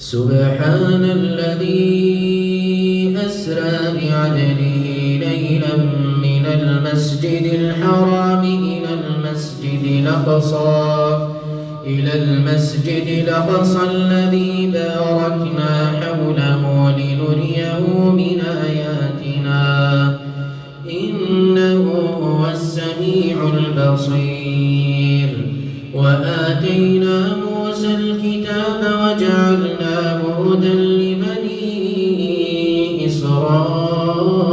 سبحان الذي أسرى بعبده ليلا من المسجد الحرام إلى المسجد الأقصى الذي باركنا حوله لنريه من آياتنا إنه هو السميع البصير. وآتينا موسى الكتاب وجعلناه هدى لبني إسرائيل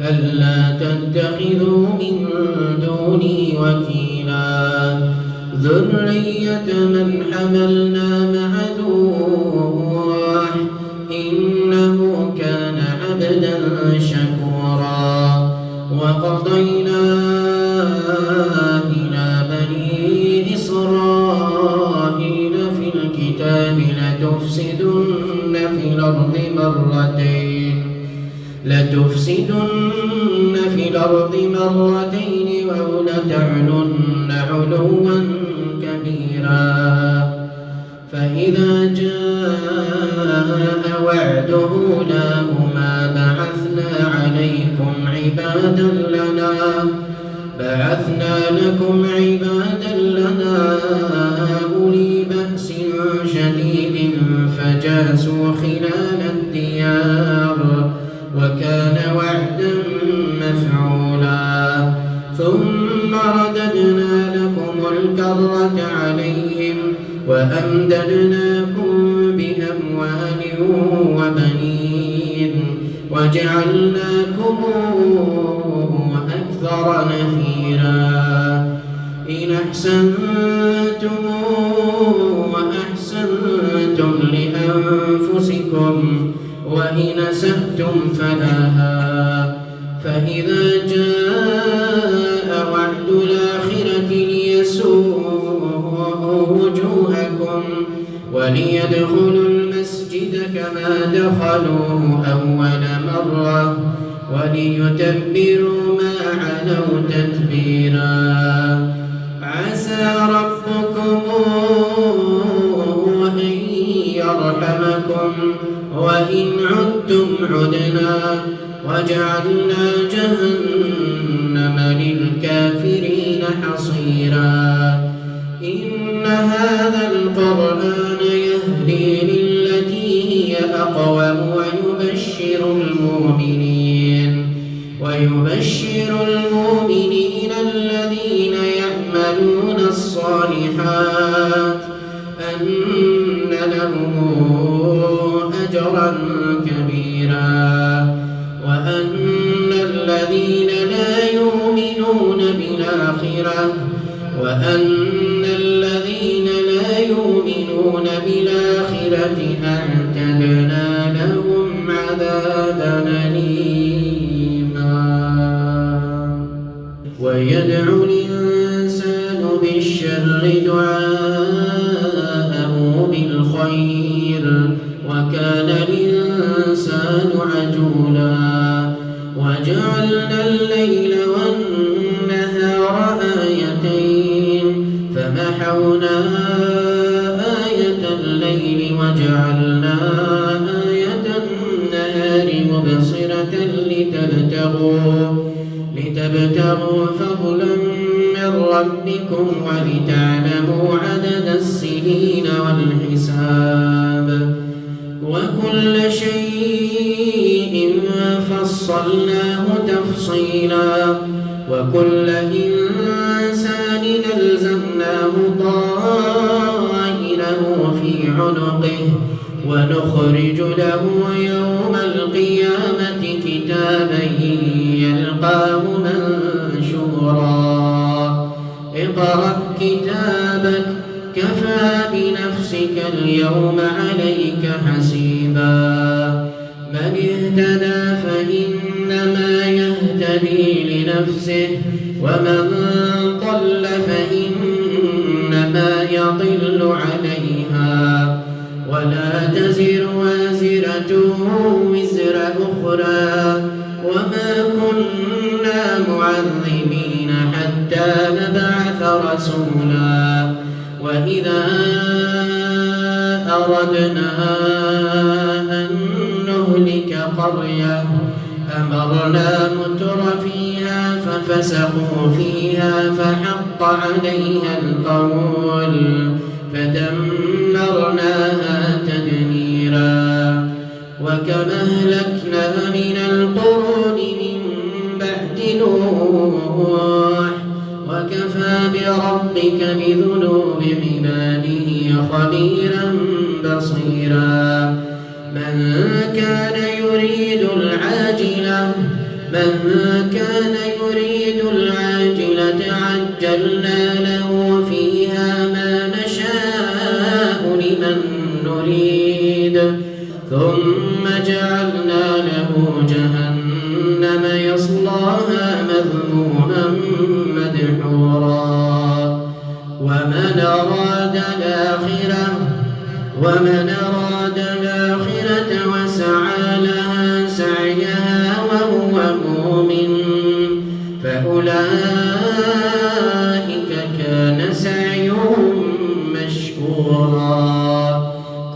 ألا تتخذوا من دوني وكيلا ذرية من حملنا مع نوح إنه كان عبدا شكورا. وقضينا إلى بني إسرائيل في الكتاب لتفسدن في الأرض مرتين ولتعلن علوا كبيرا. فإذا جاء وعد أولاهما بعثنا لكم عبادا لنا أولي بأس شديد فجاسوا خلال الديار وكان وعدا مفعولا. ثم رددنا لكم الكرة عليهم وأمددناكم بأموال وبنين وجعلناكم أكثر نفيرا. إن أحسنتم وأحسنتم لأنفسكم وإن أسأتم فلها. فإذا جاء وعد الآخرة ليسوءوا وجوهكم وليدخلوا المسجد كما دخلوه أول مرة وليتبروا ما علوا تتبيرا. عسى ربكم أن يرحمكم وإن عدتم عدنا وجعلنا جهنم للكافرين حصيرا. إن هذا القرآن يهدي للتي هي أقوم ويبشر المؤمنين الذين يعملون الصالحات أن لهم أجرا كبيرا. وأن الذين لا يؤمنون بالآخرة أعتدنا لهم عذابا أليما. ويدعو الإنسان بالشر دعاءه بالخير وكان الإنسان عجولا. وجعلنا الليل والنهار آيتين فمحونا آية الليل وجعلنا آية النهار مبصرة لتبتغوا فضلا من ربكم ولتعلموا عدد السنين والحساب وكل شيء فصلناه تفصيلا. وكل إنسان ألزمناه طائره في عنقه ونخرج له يوم القيامة كتابا يلقاه منشورا. اقرأ كتابك كفى بنفسك اليوم عليك حسيبا. من اهتدى فإنما يهتدي لنفسه ومن ضل فإنما يضل عليها ولا تزر وازرة وزر أخرى وما كنا معذبين حتى نبعث رسولا. وإذا أردنا أن نهلك قرية أمرنا متر فيها ففسقوا فيها فحق عليها القول فدمرناها تدميرا وكما أهلكنا من القرون من بعد نوح وكفى بربك بذنوب عباده خبيرا بصيرا من كان يريد العاجلة عجلنا له فيها ما نشاء لمن نريد ثم جعلنا له جهنم يصلاها مذموما مدحورا ومن أراد الآخرة وسعى لها سعيها وهو مؤمن فأولئك كان سعيهم مشكورا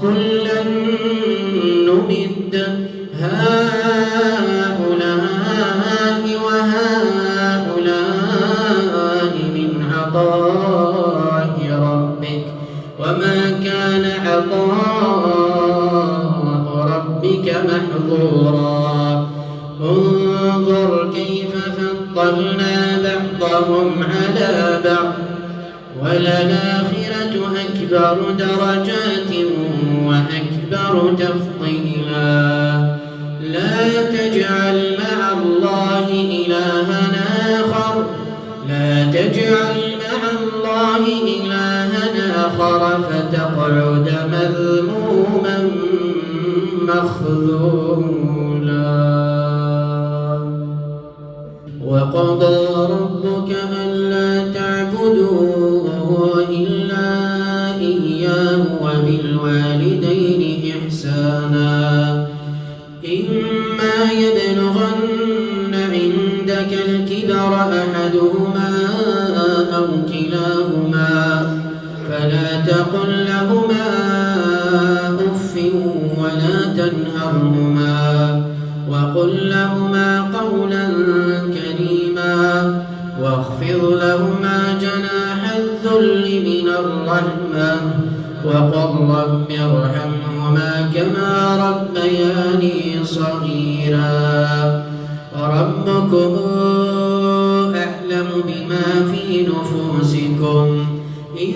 كلا نمد هؤلاء وهؤلاء من عطاء ربك وما كان عطاء ربك محظورا انظر كيف فضلنا بعضهم على بعض وللآخرة أكبر درجات وأكبر تفضيلا لا تجعل مع الله إلها آخر فتقعد مذموما مخذولا وقضى ربك ألا تعبدوا إلا إياه وبالوالدين إحسانا إما يبلغن عندك الكبر أحدهما أو كلاهما فلا تقل لهما أف ولا تنهرهما وقل لهما قولا كريما واخفض لهما جناح الذل من الرحمة وقل رب ارحمهما كما ربياني صغيرا ربكم أعلم بما في نفوسكم إن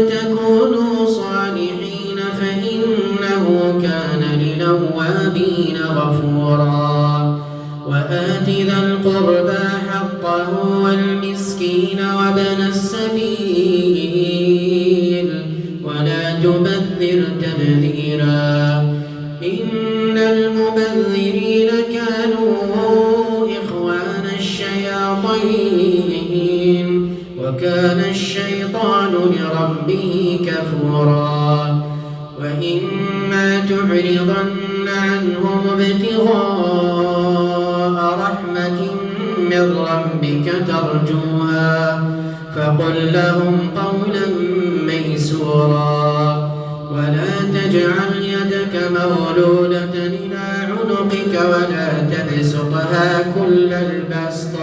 تكونوا صالحين فإنه كان للأوابين غفورا وآت ذا القربى حقه والمسكين وابن السبيل ولا تبذر تبذيرا إن المبذرين كانوا إخوان الشياطين وكان الشيطان لربه كفورا وإما تعرضن عنهم ابتغاء رحمة من ربك ترجوها فقل لهم قولا ميسورا ولا تجعل يدك مغلولة إلى عنقك ولا تبسطها كل البسط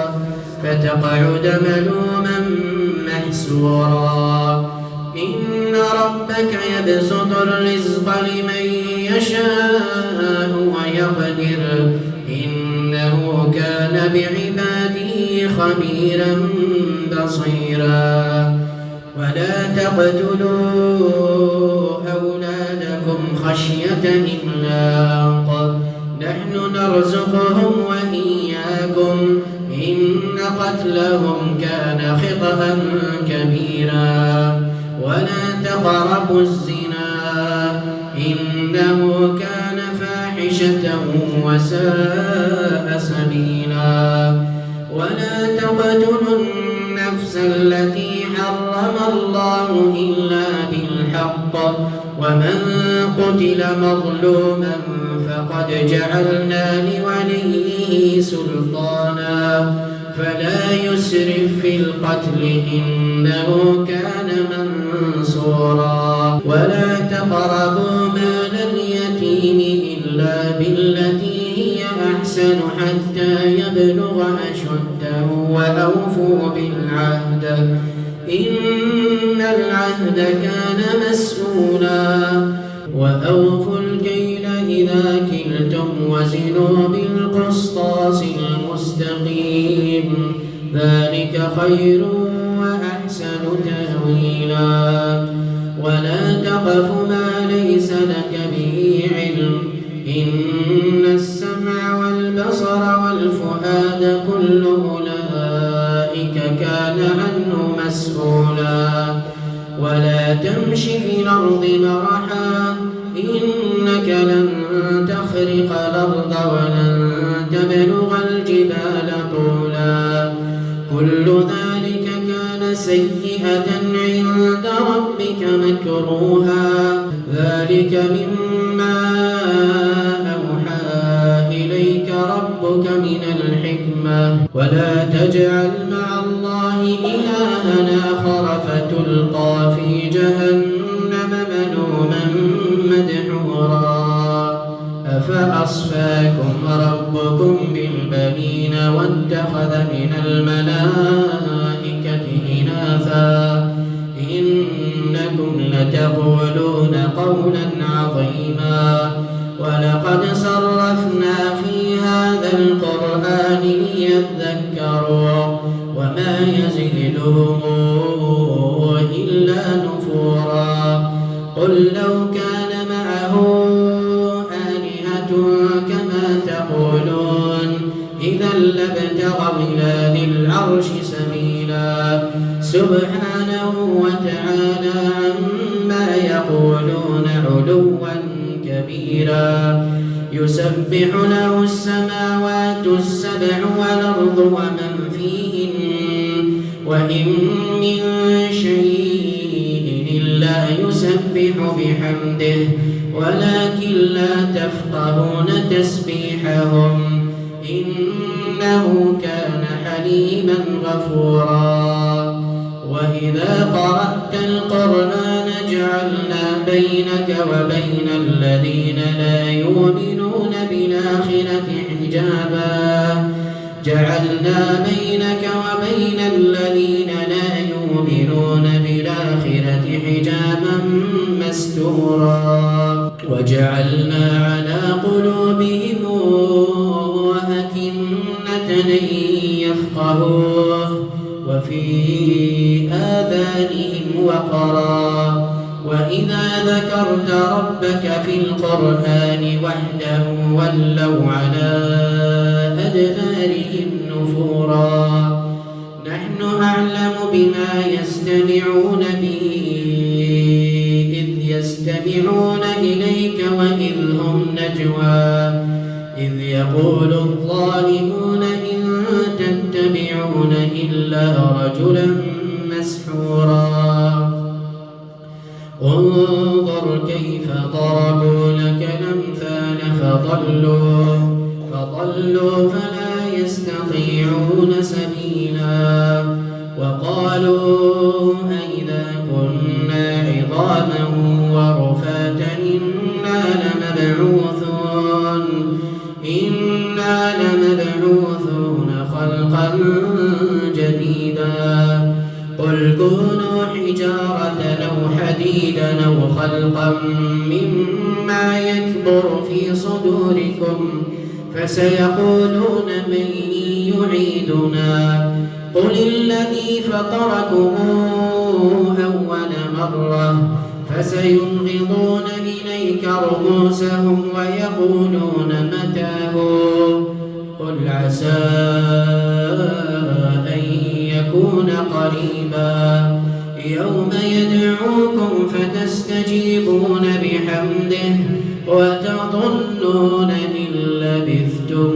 فتقعد ملوما محسورا إن ربك يبسط الرزق لمن يشاء ويقدر إنه كان بعباده خبيرا بصيرا ولا تقتلوا أولادكم خشية إملاق نحن نرزقهم وإياكم إن قتلهم كان خطأ كبيرا ولا تقربوا الزنا إنه كان فاحشة وساء سبيلا ولا تقتلوا النفس التي حرم الله إلا بالحق ومن قتل مظلوما فقد جعلنا لوليه سلطانا فلا يسرف في القتل إنه كان منصورا ولا تقربوا بالتي هي أحسن حتى يبلغ أشده وأوفوا بالعهد إن العهد كان مسؤولا وأوفوا الكيل إذا كلتم وزنوا بالقسطاس المستقيم ذلك خير وأحسن تأويلا ولا تقف ما ليس لك به علم إن السمع والبصر والفؤاد كل أولئك كان عنه مسؤولا ولا تمش في الأرض مرحا إنك لن تخرق الأرض ولن تبلغ الجبال طولا كل ذلك كان سيئة عند ربك مكروها ذلك مما أوحى إليك ربك من الحكمة ولا تجعل مع الله إلها آخر فتلقى في جهنم ملوما مدحورا أفأصفاكم ربكم بالبنين واتخذ من الملائكة إناثا إنكم لتقولون قولا عظيما ولقد صرفنا في هذا القرآن ليذكروا وما يزيدهم إلا نفورا قل لو كان معه آلهة كما تقولون إذا لابتغوا إلى ذي العرش سبيلا سبحانه وتعالى عما يقولون علوا كبيرا يسبح له السماوات السبع والأرض ومن فيهن وإن من شيء إلا يسبح بحمده ولكن لا تفقهون تسبيحهم إنه كان حليما غفورا وإذا قرأت القرآن جعلنا بينك وبين الذين لا يؤمنون بالآخرة حجابا مستورا وجعلنا على قلوبهم أكنة أن يفقهوه وفي آذانهم وقرا وإذا ذكرت ربك في القرآن وحده ولوا على أدبارهم نفورا نحن أعلم بما يستمعون به إذ يستمعون إليك وإذ هم نجوى إذ يقول الظالمون إن تتبعون إلا رجلا مسحورا انظر كيف ضربوا لك الأمثال فضلوا فلا يستطيعون سبيلا وقالوا أئذا كنا عظاما ورفاتا إنا لمبعوثون خلقا جديدا قل كونوا حجارة أو حديدا أو خلقا مما يكبر في صدوركم فسيقولون من يعيدنا قل الذي فطركم أول مرة فسينغضون إليك رؤوسهم ويقولون متى هو قل عسى أن يكون قريبا يوم يدعوكم فتستجيبون بحمده وتظنون إن لبثتم